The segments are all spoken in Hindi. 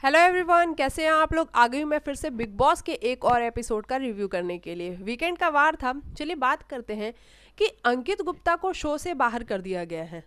हेलो एवरीवन, कैसे हैं आप लोग। आ गई हूं मैं फिर से बिग बॉस के एक और एपिसोड का रिव्यू करने के लिए। वीकेंड का वार था। चलिए बात करते हैं कि अंकित गुप्ता को शो से बाहर कर दिया गया है।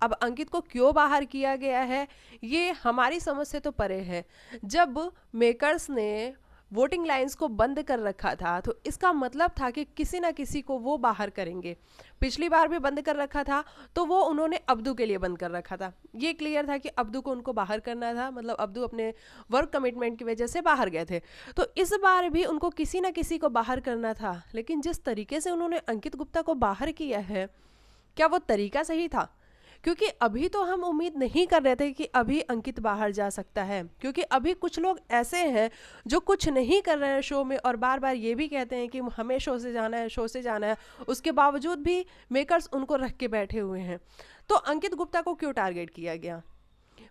अब अंकित को क्यों बाहर किया गया है ये हमारी समझ से तो परे है। जब मेकर्स ने वोटिंग लाइंस को बंद कर रखा था तो इसका मतलब था कि किसी ना किसी को वो बाहर करेंगे। पिछली बार भी बंद कर रखा था तो वो उन्होंने अब्दू के लिए बंद कर रखा था। ये क्लियर था कि अब्दू को उनको बाहर करना था, मतलब अब्दू अपने वर्क कमिटमेंट की वजह से बाहर गए थे। तो इस बार भी उनको किसी ना किसी को बाहर करना था, लेकिन जिस तरीके से उन्होंने अंकित गुप्ता को बाहर किया है, क्या वो तरीका सही था? क्योंकि अभी तो हम उम्मीद नहीं कर रहे थे कि अभी अंकित बाहर जा सकता है, क्योंकि अभी कुछ लोग ऐसे हैं जो कुछ नहीं कर रहे हैं शो में और बार बार ये भी कहते हैं कि हमें शो से जाना है, शो से जाना है। उसके बावजूद भी मेकर्स उनको रख के बैठे हुए हैं। तो अंकित गुप्ता को क्यों टारगेट किया गया?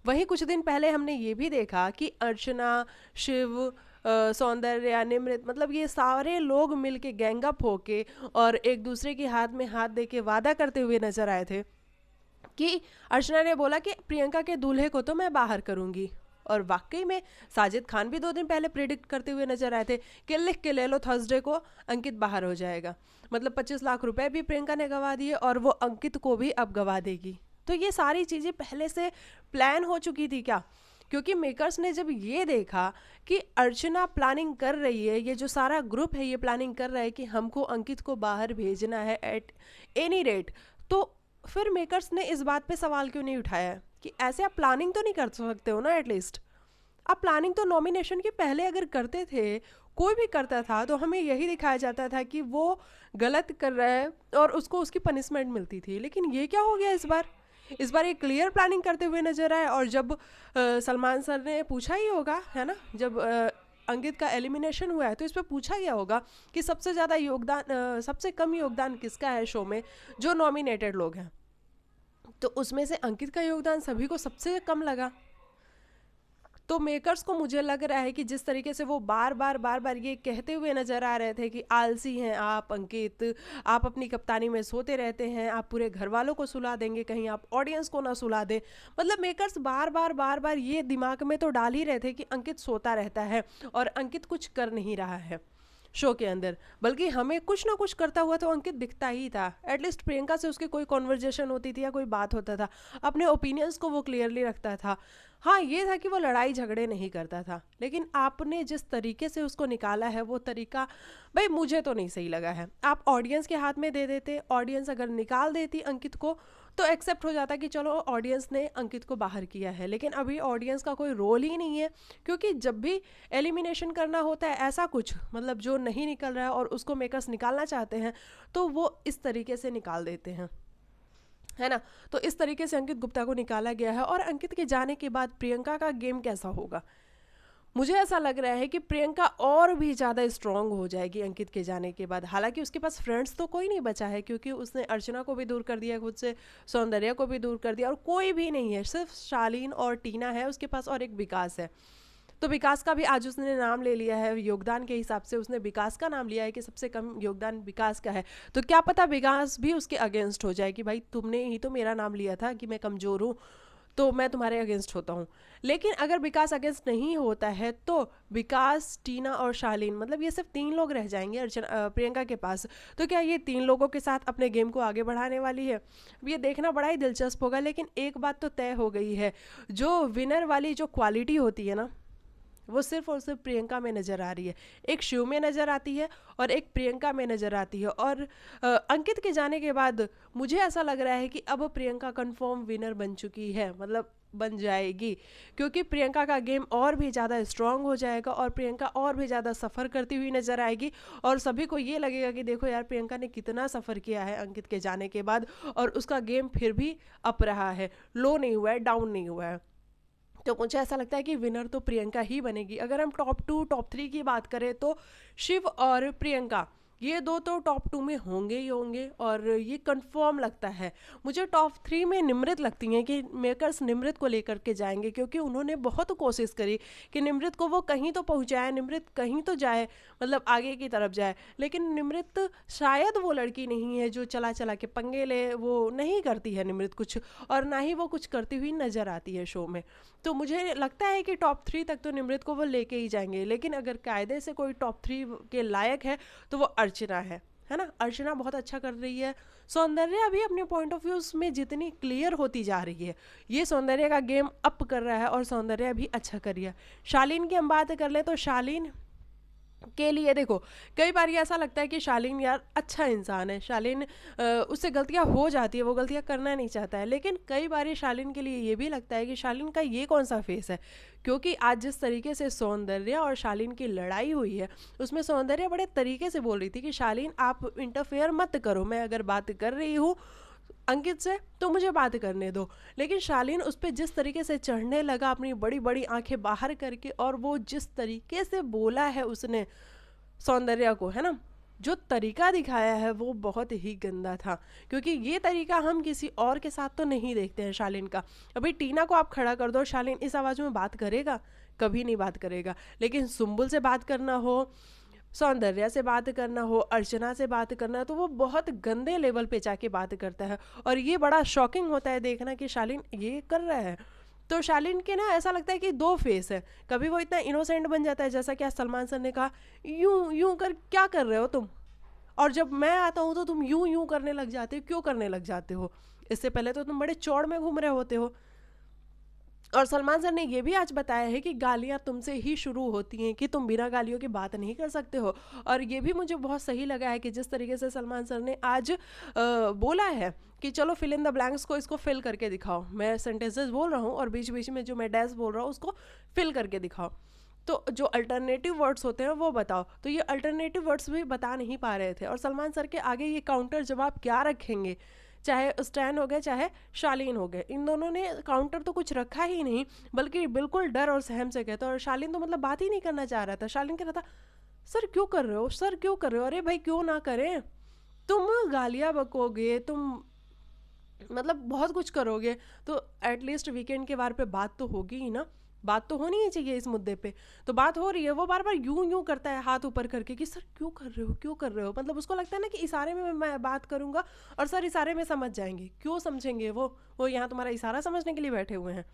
वहीं कुछ दिन पहले हमने ये भी देखा कि अर्चना, शिव, सौंदर्य, निमृत, मतलब ये सारे लोग मिलके गैंगअप होके और एक दूसरे के हाथ में हाथ दे के वादा करते हुए नजर आए थे कि अर्चना ने बोला कि प्रियंका के दूल्हे को तो मैं बाहर करूंगी। और वाकई में साजिद खान भी 2 दिन पहले प्रिडिक्ट करते हुए नजर आए थे कि लिख के ले लो, थर्सडे को अंकित बाहर हो जाएगा। मतलब 25 लाख रुपए भी प्रियंका ने गवा दिए और वो अंकित को भी अब गवा देगी। तो ये सारी चीज़ें पहले से प्लान हो चुकी थी क्या? क्योंकि मेकर्स ने जब ये देखा कि अर्चना प्लानिंग कर रही है, ये जो सारा ग्रुप है ये प्लानिंग कर रहा है कि हमको अंकित को बाहर भेजना है एट एनी रेट, तो फिर मेकर्स ने इस बात पे सवाल क्यों नहीं उठाया है कि ऐसे आप प्लानिंग तो नहीं कर सकते हो ना? एटलीस्ट आप प्लानिंग तो नॉमिनेशन के पहले अगर करते थे, कोई भी करता था तो हमें यही दिखाया जाता था कि वो गलत कर रहा है और उसको उसकी पनिशमेंट मिलती थी। लेकिन ये क्या हो गया इस बार? इस बार ये क्लियर प्लानिंग करते हुए नजर आए। और जब सलमान सर ने पूछा ही होगा, है ना, जब अंकित का एलिमिनेशन हुआ है तो इस पर पूछा गया होगा कि सबसे ज़्यादा योगदान, सबसे कम योगदान किसका है शो में, जो नॉमिनेटेड लोग हैं। तो उसमें से अंकित का योगदान सभी को सबसे कम लगा। तो मेकर्स को मुझे लग रहा है कि जिस तरीके से वो बार बार ये कहते हुए नजर आ रहे थे कि आलसी हैं आप अंकित, आप अपनी कप्तानी में सोते रहते हैं, आप पूरे घर वालों को सुला देंगे, कहीं आप ऑडियंस को ना सुला दें। मतलब मेकर्स बार बार ये दिमाग में तो डाल ही रहे थे कि अंकित सोता रहता है और अंकित कुछ कर नहीं रहा है शो के अंदर, बल्कि हमें कुछ ना कुछ करता हुआ तो अंकित दिखता ही था। एटलीस्ट प्रियंका से उसकी कोई कॉन्वर्जेशन होती थी या कोई बात होता था, अपने ओपिनियंस को वो क्लियरली रखता था। हाँ, ये था कि वो लड़ाई झगड़े नहीं करता था। लेकिन आपने जिस तरीके से उसको निकाला है वो तरीका भाई मुझे तो नहीं सही लगा है। आप ऑडियंस के हाथ में दे देते, ऑडियंस अगर निकाल देती अंकित को तो एक्सेप्ट हो जाता कि चलो ऑडियंस ने अंकित को बाहर किया है। लेकिन अभी ऑडियंस का कोई रोल ही नहीं है, क्योंकि जब भी एलिमिनेशन करना होता है ऐसा कुछ, मतलब जो नहीं निकल रहा है और उसको मेकर्स निकालना चाहते हैं तो वो इस तरीके से निकाल देते हैं, है ना। तो इस तरीके से अंकित गुप्ता को निकाला गया है। और अंकित के जाने के बाद प्रियंका का गेम कैसा होगा? मुझे ऐसा लग रहा है कि प्रियंका और भी ज़्यादा स्ट्रांग हो जाएगी अंकित के जाने के बाद। हालांकि उसके पास फ्रेंड्स तो कोई नहीं बचा है, क्योंकि उसने अर्चना को भी दूर कर दिया खुद से, सौंदर्य को भी दूर कर दिया, और कोई भी नहीं है, सिर्फ शालीन और टीना है उसके पास, और एक विकास है। तो विकास का भी आज उसने नाम ले लिया है, योगदान के हिसाब से उसने विकास का नाम लिया है कि सबसे कम योगदान विकास का है। तो क्या पता विकास भी उसके अगेंस्ट हो जाए कि भाई तुमने ही तो मेरा नाम लिया था कि मैं कमज़ोर हूँ तो मैं तुम्हारे अगेंस्ट होता हूँ। लेकिन अगर विकास अगेंस्ट नहीं होता है तो विकास, टीना और शालीन, मतलब ये सिर्फ 3 लोग रह जाएंगे अर्चना, प्रियंका के पास। तो क्या ये 3 लोगों के साथ अपने गेम को आगे बढ़ाने वाली है? अब ये देखना बड़ा ही दिलचस्प होगा। लेकिन एक बात तो तय हो गई है, जो विनर वाली जो क्वालिटी होती है ना, वो सिर्फ और सिर्फ प्रियंका में नज़र आ रही है। एक शिव में नज़र आती है और एक प्रियंका में नज़र आती है। और अंकित के जाने के बाद मुझे ऐसा लग रहा है कि अब प्रियंका कंफर्म विनर बन चुकी है, मतलब बन जाएगी, क्योंकि प्रियंका का गेम और भी ज़्यादा स्ट्रांग हो जाएगा और प्रियंका और भी ज़्यादा सफ़र करती हुई नज़र आएगी। और सभी को ये लगेगा कि देखो यार, प्रियंका ने कितना सफ़र किया है अंकित के जाने के बाद, और उसका गेम फिर भी अप रहा है, लो नहीं हुआ है, डाउन नहीं हुआ है। तो मुझे ऐसा लगता है कि विनर तो प्रियंका ही बनेगी। अगर हम टॉप 2 टॉप 3 की बात करें तो शिव और प्रियंका ये दो तो टॉप 2 में होंगे ही होंगे, और ये कंफर्म लगता है। मुझे टॉप 3 में निमृत लगती हैं कि मेकर्स निमृत को लेकर के जाएंगे, क्योंकि उन्होंने बहुत कोशिश करी कि निमृत को वो कहीं तो पहुंचाए, निमृत कहीं तो जाए, मतलब आगे की तरफ जाए। लेकिन निमृत शायद वो लड़की नहीं है जो चला चला के पंगे ले, वो नहीं करती है निमृत कुछ, और ना ही वो कुछ करती हुई नजर आती है शो में। तो मुझे लगता है कि टॉप 3 तक तो निमृत को वो लेके ही जाएंगे। लेकिन अगर कायदे से कोई टॉप 3 के लायक है तो वो अर्चना है ना। अर्चना बहुत अच्छा कर रही है। सौंदर्या भी अपने पॉइंट ऑफ व्यू में जितनी क्लियर होती जा रही है, ये सौंदर्या का गेम अप कर रहा है, और सौंदर्या भी अच्छा कर रही है। शालीन की हम बात कर ले तो शालीन के लिए देखो, कई बार ये ऐसा लगता है कि शालीन यार अच्छा इंसान है, शालीन उससे गलतियां हो जाती है, वो गलतियां करना नहीं चाहता है। लेकिन कई बार ये शालीन के लिए ये भी लगता है कि शालीन का ये कौन सा फेस है, क्योंकि आज जिस तरीके से सौंदर्या और शालीन की लड़ाई हुई है, उसमें सौंदर्या बड़े तरीके से बोल रही थी कि शालीन आप इंटरफेयर मत करो, मैं अगर बात कर रही हूँ अंकित से तो मुझे बात करने दो। लेकिन शालीन उस पर जिस तरीके से चढ़ने लगा, अपनी बड़ी बड़ी आंखें बाहर करके, और वो जिस तरीके से बोला है उसने सौंदर्या को, है ना, जो तरीका दिखाया है वो बहुत ही गंदा था। क्योंकि ये तरीका हम किसी और के साथ तो नहीं देखते हैं शालीन का। अभी टीना को आप खड़ा कर दो, शालीन इस आवाज़ में बात करेगा? कभी नहीं बात करेगा। लेकिन सुम्बुल से बात करना हो, सौंदर्या से बात करना हो, अर्चना से बात करना, तो वो बहुत गंदे लेवल पे जाके बात करता है। और ये बड़ा शॉकिंग होता है देखना कि शालीन ये कर रहा है। तो शालीन के ना ऐसा लगता है कि दो फेस है। कभी वो इतना इनोसेंट बन जाता है, जैसा कि आज सलमान सर ने कहा, यूं यूं कर क्या कर रहे हो तुम, और जब मैं आता हूँ तो तुम यूं यूं करने लग जाते हो, क्यों करने लग जाते हो? इससे पहले तो तुम बड़े चौड़ में घूम रहे होते हो। और सलमान सर ने ये भी आज बताया है कि गालियाँ तुमसे ही शुरू होती हैं, कि तुम बिना गालियों की बात नहीं कर सकते हो। और ये भी मुझे बहुत सही लगा है कि जिस तरीके से सलमान सर ने आज बोला है कि चलो फिल इन द ब्लैंक्स को इसको फिल करके दिखाओ। मैं सेंटेंसेस बोल रहा हूँ और बीच बीच में जो मैं डैश बोल रहा हूँ उसको फिल करके दिखाओ। तो जो अल्टरनेटिव वर्ड्स होते हैं वो बताओ। तो ये अल्टरनेटिव वर्ड्स भी बता नहीं पा रहे थे, और सलमान सर के आगे ये काउंटर जवाब क्या रखेंगे? चाहे स्टैन हो गए चाहे शालीन हो गए, इन दोनों ने काउंटर तो कुछ रखा ही नहीं, बल्कि बिल्कुल डर और सहम से कहता। और शालीन तो मतलब बात ही नहीं करना चाह रहा था। शालीन कह रहा था, सर क्यों कर रहे हो, सर क्यों कर रहे हो? अरे भाई क्यों ना करें, तुम गालियाँ बकोगे, तुम मतलब बहुत कुछ करोगे, तो एटलीस्ट वीकेंड के बार पे बात तो होगी ही ना, बात तो होनी ही चाहिए इस मुद्दे पे। तो बात हो रही है, वो बार बार यूं यूं करता है हाथ ऊपर करके कि सर क्यों कर रहे हो, क्यों कर रहे हो। मतलब उसको लगता है ना कि इशारे में मैं बात करूंगा और सर इशारे में समझ जाएंगे। क्यों समझेंगे? वो यहाँ तुम्हारा इशारा समझने के लिए बैठे हुए हैं।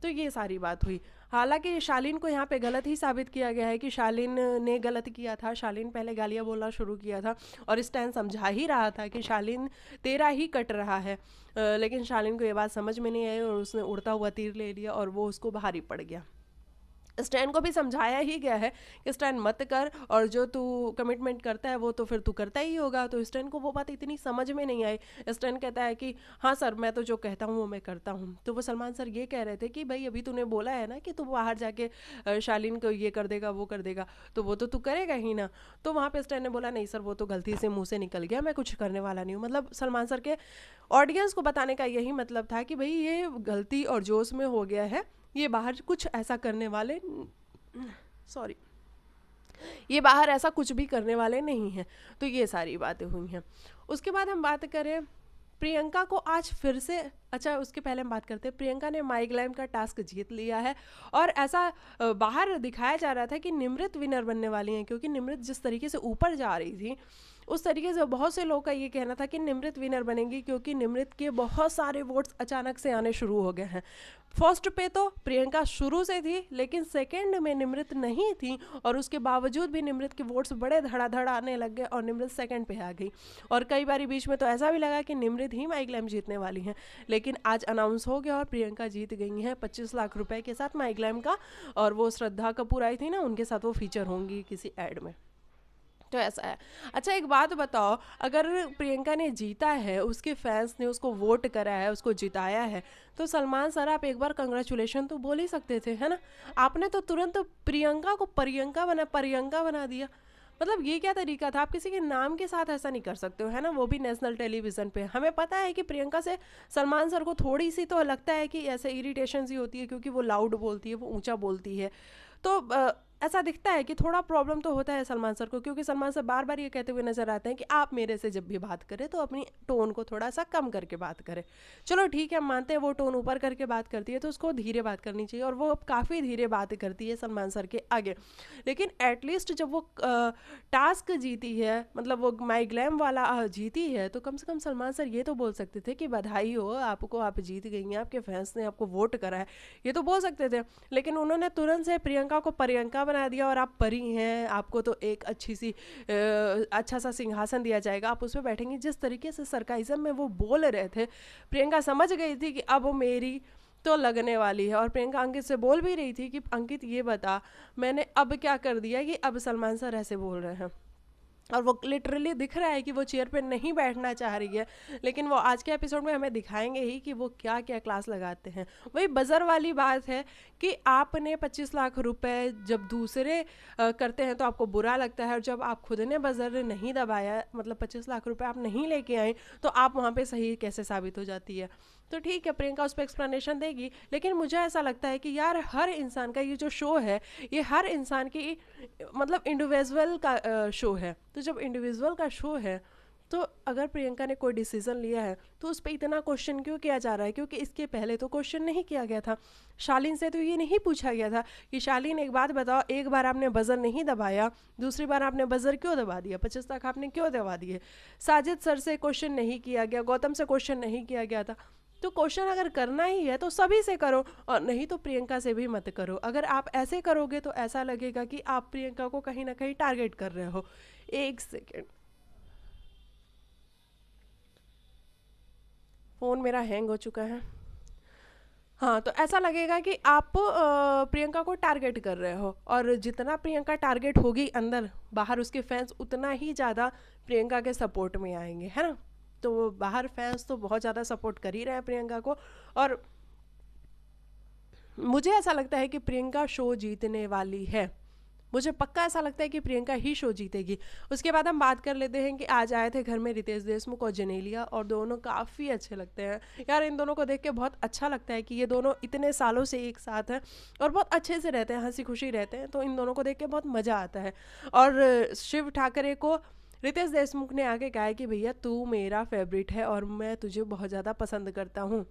तो ये सारी बात हुई। हालांकि शालीन को यहाँ पे गलत ही साबित किया गया है कि शालीन ने गलत किया था। शालीन पहले गालियाँ बोलना शुरू किया था और स्टैन समझा ही रहा था कि शालीन तेरा ही कट रहा है। लेकिन शालीन को ये बात समझ में नहीं आई और उसने उड़ता हुआ तीर ले लिया और वो उसको भारी पड़ गया। स्टैन को भी समझाया ही गया है कि स्टैन मत कर, और जो तू कमिटमेंट करता है वो तो फिर तू करता ही होगा। तो स्टैन को वो बात इतनी समझ में नहीं आई। स्टैन कहता है कि हाँ सर, मैं तो जो कहता हूँ वो मैं करता हूँ। तो वो सलमान सर ये कह रहे थे कि भाई अभी तूने बोला है ना कि तू बाहर जाके शालीन को ये कर देगा वो कर देगा, तो वो तो तू करेगा ही ना। तो वहाँ पे स्टैन ने बोला नहीं सर, वो तो गलती से मुँह से निकल गया, मैं कुछ करने वाला नहीं हूँ। मतलब सलमान सर के ऑडियंस को बताने का यही मतलब था कि भाई ये गलती और जोश में हो गया है, ये बाहर कुछ ऐसा करने वाले, सॉरी, ये बाहर ऐसा कुछ भी करने वाले नहीं हैं। तो ये सारी बातें हुई हैं। उसके बाद हम बात करें प्रियंका को आज फिर से, अच्छा उसके पहले हम बात करते हैं, प्रियंका ने माई ग्लैम का टास्क जीत लिया है। और ऐसा बाहर दिखाया जा रहा था कि निमृत विनर बनने वाली हैं, क्योंकि निमृत जिस तरीके से ऊपर जा रही थी उस तरीके से बहुत से लोगों का ये कहना था कि निमृत विनर बनेंगी, क्योंकि निमृत के बहुत सारे वोट्स अचानक से आने शुरू हो गए हैं। फर्स्ट पे तो प्रियंका शुरू से थी, लेकिन सेकंड में निमृत नहीं थी, और उसके बावजूद भी निमृत के वोट्स बड़े धड़ाधड़ आने लग गए और निमृत सेकंड पे आ गई। और कई बार बीच में तो ऐसा भी लगा कि निमृत ही माई ग्लैम जीतने वाली हैं, लेकिन आज अनाउंस हो गया और प्रियंका जीत गई हैं 25 लाख रुपए के साथ माई ग्लैम का। और वो श्रद्धा कपूर आई थी ना, उनके साथ वो फीचर होंगी किसी एड में। तो ऐसा है। अच्छा एक बात बताओ, अगर प्रियंका ने जीता है, उसके फैंस ने उसको वोट करा है, उसको जिताया है, तो सलमान सर आप एक बार कंग्रेचुलेशन तो बोल ही सकते थे, है ना। आपने तो तुरंत प्रियंका को परियंका बना दिया। मतलब ये क्या तरीका था? आप किसी के नाम के साथ ऐसा नहीं कर सकते हो, है ना, वो भी नेशनल टेलीविज़न पे। हमें पता है कि प्रियंका से सलमान सर को थोड़ी सी तो लगता है कि ऐसे इरिटेशन सी होती है, क्योंकि वो लाउड बोलती है, वो ऊंचा बोलती है। तो ऐसा दिखता है कि थोड़ा प्रॉब्लम तो होता है सलमान सर को, क्योंकि सलमान सर बार बार ये कहते हुए नजर आते हैं कि आप मेरे से जब भी बात करें तो अपनी टोन को थोड़ा सा कम करके बात करें। चलो ठीक है, हम मानते हैं वो टोन ऊपर करके बात करती है तो उसको धीरे बात करनी चाहिए, और वो अब काफ़ी धीरे बात करती है सलमान सर के आगे। लेकिन एटलीस्ट जब वो टास्क जीती है, मतलब वो माई ग्लैम वाला जीती है, तो कम से कम सलमान सर ये तो बोल सकते थे कि बधाई हो आपको, आप जीत गई हैं, आपके फैंस ने आपको वोट करा है, ये तो बोल सकते थे। लेकिन उन्होंने तुरंत से प्रियंका को प्रियंका बना दिया, और आप परी हैं, आपको तो एक अच्छी सी अच्छा सा सिंहासन दिया जाएगा, आप उस पर बैठेंगी। जिस तरीके से सरकाइजम में वो बोल रहे थे, प्रियंका समझ गई थी कि अब मेरी तो लगने वाली है। और प्रियंका अंकित से बोल भी रही थी कि अंकित ये बता मैंने अब क्या कर दिया कि अब सलमान सर ऐसे बोल रहे हैं। और वो लिटरली दिख रहा है कि वो चेयर पे नहीं बैठना चाह रही है, लेकिन वो आज के एपिसोड में हमें दिखाएंगे ही कि वो क्या क्या क्लास लगाते हैं। वही बजर वाली बात है कि आपने 25 लाख रुपए जब दूसरे करते हैं तो आपको बुरा लगता है, और जब आप खुद ने बजर नहीं दबाया, मतलब 25 लाख रुपए आप नहीं लेके आए, तो आप वहाँ पे सही कैसे साबित हो जाती है। तो ठीक है, प्रियंका उस पर एक्सप्लेनेशन देगी, लेकिन मुझे ऐसा लगता है कि यार हर इंसान का ये जो शो है, ये हर इंसान की मतलब इंडिविजुअल का शो है। तो जब इंडिविजुअल का शो है, तो अगर प्रियंका ने कोई डिसीजन लिया है तो उस पर इतना क्वेश्चन क्यों किया जा रहा है? क्योंकि इसके पहले तो क्वेश्चन नहीं किया गया था। शालीन से तो ये नहीं पूछा गया था कि शालीन एक बात बताओ, एक बार आपने बजर नहीं दबाया, दूसरी बार आपने बजर क्यों दबा दिया, 25 लाख आपने क्यों दबा दिए। साजिद सर से क्वेश्चन नहीं किया गया, गौतम से क्वेश्चन नहीं किया गया था। तो क्वेश्चन अगर करना ही है तो सभी से करो, और नहीं तो प्रियंका से भी मत करो। अगर आप ऐसे करोगे तो ऐसा लगेगा कि आप प्रियंका को कहीं ना कहीं टारगेट कर रहे हो। एक सेकेंड, फ़ोन मेरा हैंग हो चुका है। हाँ, तो ऐसा लगेगा कि आप प्रियंका को टारगेट कर रहे हो, और जितना प्रियंका टारगेट होगी अंदर, बाहर उसके फैंस उतना ही ज़्यादा प्रियंका के सपोर्ट में आएंगे, है ना। तो बाहर फैंस तो बहुत ज़्यादा सपोर्ट कर ही रहे हैं प्रियंका को, और मुझे ऐसा लगता है कि प्रियंका शो जीतने वाली है। मुझे पक्का ऐसा लगता है कि प्रियंका ही शो जीतेगी। उसके बाद हम बात कर लेते हैं कि आज आए थे घर में रितेश देशमुख और जेनेलिया, और दोनों काफ़ी अच्छे लगते हैं यार। इन दोनों को देख के बहुत अच्छा लगता है कि ये दोनों इतने सालों से एक साथ हैं और बहुत अच्छे से रहते हैं, हंसी खुशी रहते हैं। तो इन दोनों को देख के बहुत मज़ा आता है। और शिव ठाकरे को रितेश देशमुख ने आके कहा है कि भैया तू मेरा फेवरेट है और मैं तुझे बहुत ज़्यादा पसंद करता हूँ।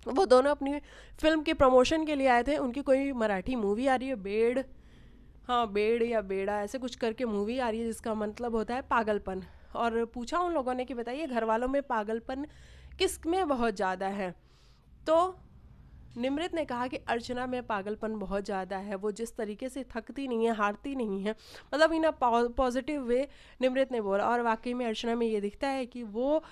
वो दोनों अपनी फिल्म के प्रमोशन के लिए आए थे। उनकी कोई मराठी मूवी आ रही है, बेड़, हाँ बेड़ या बेड़ा ऐसे कुछ करके मूवी आ रही है, जिसका मतलब होता है पागलपन। और पूछा उन लोगों ने कि बताइए घर वालों में पागलपन किस में बहुत ज़्यादा है, तो निमृत ने कहा कि अर्चना में पागलपन बहुत ज़्यादा है। वो जिस तरीके से थकती नहीं है, हारती नहीं है, मतलब इन अ पॉजिटिव वे निमृत ने बोला। और वाकई में अर्चना में ये दिखता है कि वो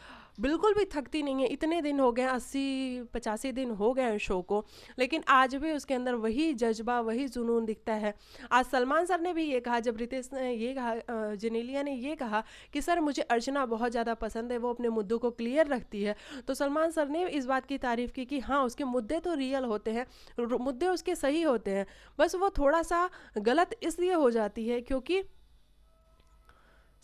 बिल्कुल भी थकती नहीं है। इतने दिन हो गए, 80-85 दिन हो गए हैं शो को, लेकिन आज भी उसके अंदर वही जज्बा, वही जुनून दिखता है। आज सलमान सर ने भी ये कहा, जब रितेश ने ये कहा, जेनेलिया ने ये कहा कि सर मुझे अर्चना बहुत ज़्यादा पसंद है, वो अपने मुद्दों को क्लियर रखती है, तो सलमान सर ने इस बात की तारीफ़ की कि हाँ उसके मुद्दे तो रियल होते हैं, मुद्दे उसके सही होते हैं, बस वो थोड़ा सा गलत इसलिए हो जाती है क्योंकि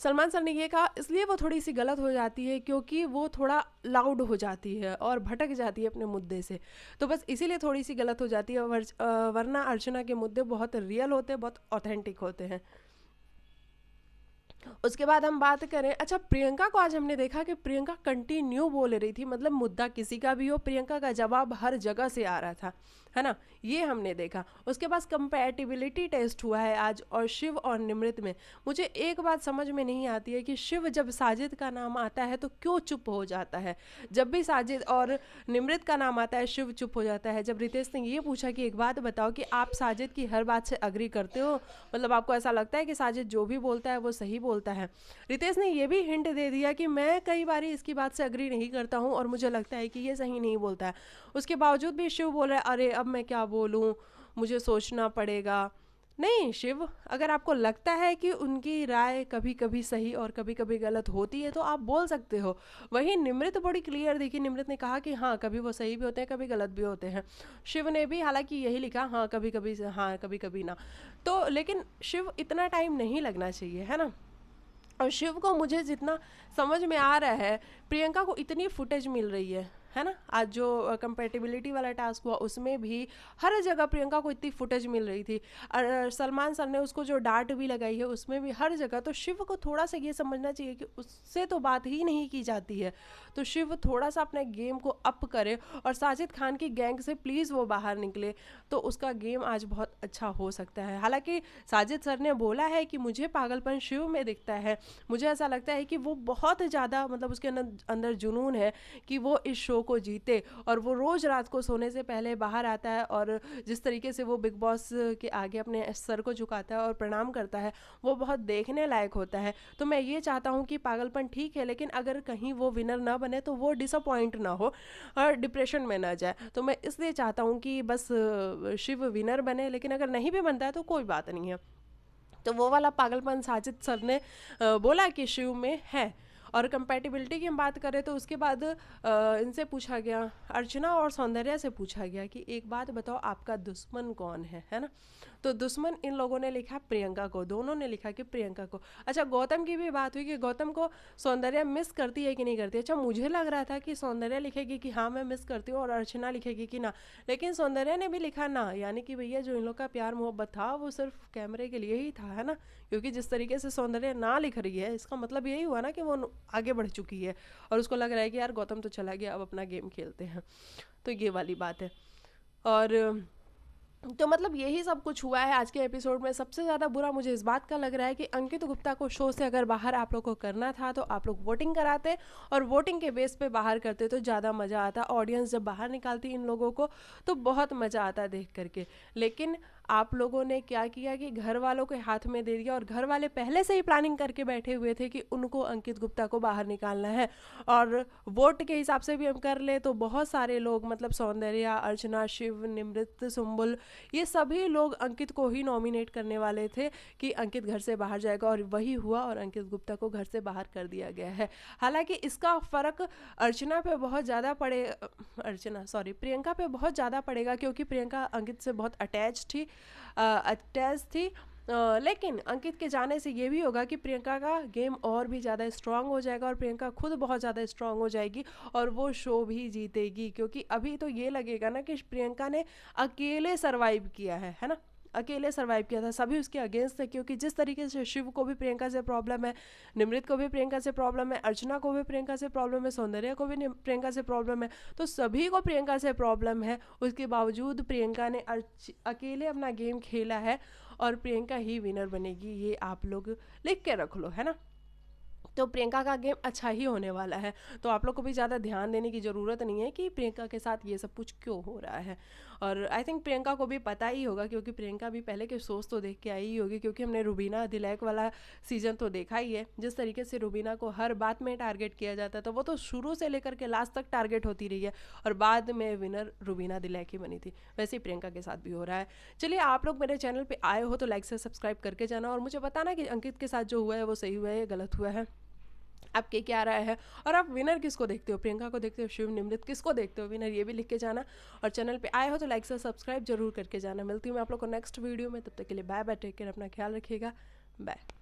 सलमान सर ने ये कहा, इसलिए वो थोड़ी सी गलत हो जाती है क्योंकि वो थोड़ा लाउड हो जाती है और भटक जाती है अपने मुद्दे से, तो बस इसीलिए थोड़ी सी गलत हो जाती है। वरना अर्चना के मुद्दे बहुत रियल होते हैं, बहुत ऑथेंटिक होते हैं। उसके बाद हम बात करें, अच्छा प्रियंका को आज हमने देखा कि प्रियंका कंटिन्यू बोल रही थी, मतलब मुद्दा किसी का भी हो प्रियंका का जवाब हर जगह से आ रहा था, है ना, ये हमने देखा। उसके बाद कंपैटिबिलिटी टेस्ट हुआ है आज, और शिव और निमृत में मुझे एक बात समझ में नहीं आती है कि शिव जब साजिद का नाम आता है तो क्यों चुप हो जाता है। जब भी साजिद और निमृत का नाम आता है शिव चुप हो जाता है। जब रितेश ने ये पूछा कि एक बात बताओ कि आप साजिद की हर बात से अग्री करते हो, मतलब आपको ऐसा लगता है कि साजिद जो भी बोलता है वो सही बोलता है, रितेश ने ये भी हिंट दे दिया कि मैं कई बार इसकी बात से अग्री नहीं करता हूँ और मुझे लगता है कि ये सही नहीं बोलता है। उसके बावजूद भी शिव बोल रहा है अरे अब मैं क्या बोलूँ, मुझे सोचना पड़ेगा। नहीं शिव, अगर आपको लगता है कि उनकी राय कभी कभी सही और कभी कभी गलत होती है तो आप बोल सकते हो। वहीं निमृत बड़ी क्लियर देखी, निमृत ने कहा कि हाँ कभी वो सही भी होते हैं, कभी गलत भी होते हैं। शिव ने भी हालांकि यही लिखा, हाँ कभी कभी हाँ कभी कभी ना। तो लेकिन शिव इतना टाइम नहीं लगना चाहिए, है ना। और शिव को मुझे जितना समझ में आ रहा है, प्रियंका को इतनी फुटेज मिल रही है, है ना। आज जो कंपेटिबिलिटी वाला टास्क हुआ उसमें भी हर जगह प्रियंका को इतनी फुटेज मिल रही थी, और सलमान सर ने उसको जो डांट भी लगाई है उसमें भी हर जगह। तो शिव को थोड़ा सा ये समझना चाहिए कि उससे तो बात ही नहीं की जाती है, तो शिव थोड़ा सा अपने गेम को अप करे और साजिद खान की गैंग से प्लीज़ वो बाहर निकले, तो उसका गेम आज बहुत अच्छा हो सकता है। हालांकि साजिद सर ने बोला है कि मुझे पागलपन शिव में दिखता है, मुझे ऐसा लगता है कि वो बहुत ज़्यादा मतलब उसके अंदर जुनून है कि वो इस शो को जीते, और वो रोज़ रात को सोने से पहले बाहर आता है और जिस तरीके से वो बिग बॉस के आगे अपने सर को झुकाता है और प्रणाम करता है वो बहुत देखने लायक होता है। तो मैं ये चाहता हूँ कि पागलपन ठीक है, लेकिन अगर कहीं वो विनर ना बने तो वो डिसअपॉइंट ना हो और डिप्रेशन में ना जाए। तो मैं इसलिए चाहता हूँ कि बस शिव विनर बने, लेकिन अगर नहीं भी बनता है तो कोई बात नहीं है। तो वो वाला पागलपन साजिद सर ने बोला कि शिव में है। और कंपैटिबिलिटी की हम बात करें तो उसके बाद इनसे पूछा गया, अर्चना और सौंदर्या से पूछा गया कि एक बात बताओ आपका दुश्मन कौन है ना। तो दुश्मन इन लोगों ने लिखा प्रियंका को, दोनों ने लिखा कि प्रियंका को। अच्छा, गौतम की भी बात हुई कि गौतम को सौंदर्या मिस करती है कि नहीं करती। अच्छा, मुझे लग रहा था कि सौंदर्या लिखेगी कि हाँ मैं मिस करती हूँ और अर्चना लिखेगी कि ना, लेकिन सौंदर्या ने भी लिखा ना, यानी कि भैया जो इन लोग का प्यार मोहब्बत था वो सिर्फ कैमरे के लिए ही था, है ना। क्योंकि जिस तरीके से सौंदर्या ना लिख रही है इसका मतलब यही हुआ ना कि वो आगे बढ़ चुकी है और उसको लग रहा है कि यार गौतम तो चला गया, अब अपना गेम खेलते हैं। तो ये वाली बात है। और तो मतलब यही सब कुछ हुआ है आज के एपिसोड में। सबसे ज़्यादा बुरा मुझे इस बात का लग रहा है कि अंकित गुप्ता को शो से अगर बाहर आप लोग को करना था तो आप लोग वोटिंग कराते और वोटिंग के बेस पे बाहर करते तो ज़्यादा मज़ा आता। ऑडियंस जब बाहर निकालती इन लोगों को तो बहुत मज़ा आता देख करके। लेकिन आप लोगों ने क्या किया कि घर वालों के हाथ में दे दिया, और घर वाले पहले से ही प्लानिंग करके बैठे हुए थे कि उनको अंकित गुप्ता को बाहर निकालना है। और वोट के हिसाब से भी हम कर ले तो बहुत सारे लोग मतलब सौंदर्या, अर्चना, शिव, निमृत, सुम्बुल, ये सभी लोग अंकित को ही नॉमिनेट करने वाले थे कि अंकित घर से बाहर जाएगा, और वही हुआ और अंकित गुप्ता को घर से बाहर कर दिया गया है। हालांकि इसका फ़र्क अर्चना पे बहुत ज़्यादा प्रियंका पे बहुत ज़्यादा पड़ेगा, क्योंकि प्रियंका अंकित से बहुत अटैच थी। लेकिन अंकित के जाने से ये भी होगा कि प्रियंका का गेम और भी ज़्यादा स्ट्रांग हो जाएगा और प्रियंका खुद बहुत ज़्यादा स्ट्रांग हो जाएगी और वो शो भी जीतेगी। क्योंकि अभी तो ये लगेगा ना कि प्रियंका ने अकेले सरवाइव किया है ना, अकेले सरवाइव किया था, सभी उसके अगेंस्ट थे। क्योंकि जिस तरीके से शिव को भी प्रियंका से प्रॉब्लम है, निमृत को भी प्रियंका से प्रॉब्लम है, अर्चना को भी प्रियंका से प्रॉब्लम है, सौंदर्या को भी प्रियंका से प्रॉब्लम है, तो सभी को प्रियंका से प्रॉब्लम है। उसके बावजूद प्रियंका ने अकेले अपना गेम खेला है और प्रियंका ही विनर बनेगी, ये आप लोग लिख के रख लो, है ना। तो प्रियंका का गेम अच्छा ही होने वाला है। तो आप लोग को भी ज़्यादा ध्यान देने की ज़रूरत नहीं है कि प्रियंका के साथ ये सब कुछ क्यों हो रहा है। और आई थिंक प्रियंका को भी पता ही होगा, क्योंकि प्रियंका भी पहले के शोज़ तो देख के आई ही होगी। क्योंकि हमने रुबीना दिलैक वाला सीज़न तो देखा ही है, जिस तरीके से रुबीना को हर बात में टारगेट किया जाता था, वो तो शुरू से लेकर के लास्ट तक टारगेट होती रही है और बाद में विनर रुबीना दिलैक ही बनी थी। वैसे ही प्रियंका के साथ भी हो रहा है। चलिए, आप लोग मेरे चैनल पर आए हो तो लाइक से सब्सक्राइब करके जाना और मुझे बताना कि अंकित के साथ जो हुआ है वो सही हुआ है या गलत हुआ है, आपके क्या राय है। और आप विनर किसको देखते हो, प्रियंका को देखते हो, शिव, निमृत, किसको देखते हो विनर, ये भी लिख के जाना। और चैनल पे आए हो तो लाइक से सब्सक्राइब जरूर करके जाना। मिलती हूँ मैं आप लोग को नेक्स्ट वीडियो में, तब तक के लिए बाय बाय, टेक केयर, अपना ख्याल रखिएगा, बाय।